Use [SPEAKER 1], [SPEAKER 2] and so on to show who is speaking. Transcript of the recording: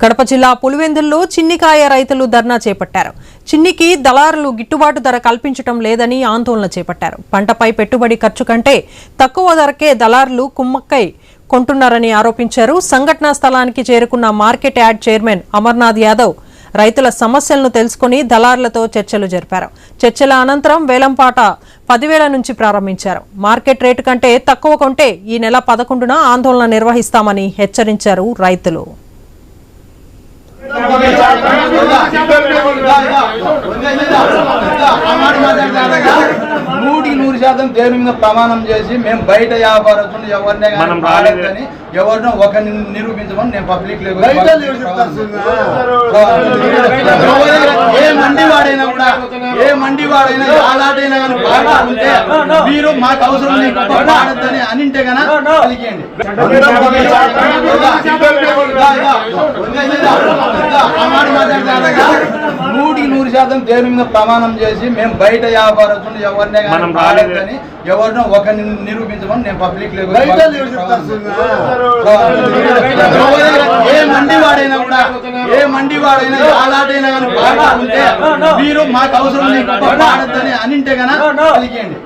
[SPEAKER 1] కడప జిల్లా పులివెందుల్లో చిన్నికాయ రైతులు ధర్నా చేపట్టారు. చిన్నికి దళారులు గిట్టుబాటు ధర కల్పించడం లేదని ఆందోళన చేపట్టారు. పంటపై పెట్టుబడి ఖర్చు కంటే తక్కువ ధరకే దళారులు కుమ్మక్కై కొంటున్నారని ఆరోపించారు. సంఘటనా స్థలానికి చేరుకున్న market yard chairman Amarnath Yadav రైతుల సమస్యలను తెలుసుకుని దళారులతో చర్చలు జరిపారు. చర్చల అనంతరం వేలంపాట 10,000 నుంచి ప్రారంభించారు. మార్కెట్ రేటు కంటే తక్కువ కొంటే ఈ నెల 11న ఆందోళన నిర్వహిస్తామని హెచ్చరించారు రైతులు.
[SPEAKER 2] దేవుని మీద ప్రమాణం చేసి మేము బయట వ్యాపారస్తులు ఎవరినే కానీ ఎవరినో ఒక నిరూపించమని నేను పబ్లిక్ ఏ మండి వాడైనా కూడా ఆలాటైనా కానీ పాడుతుంటే మీరు మాకు అవసరం పాడద్దని అనింటే కన్నా పలికేయండి. 100% దేవుని మీద ప్రమాణం చేసి మేము బయట వ్యాపారస్తులు ఎవరినే కానీ పాడద్దని ఎవరినో ఒక నిరూపించమని నేను పబ్లిక్ ఏ మండి వాడైనా ఆలాటైనా కానీ పాడుతుంటే మీరు మాకు అవసరం పాడద్దని అనింటే కన్నా పలికేయండి.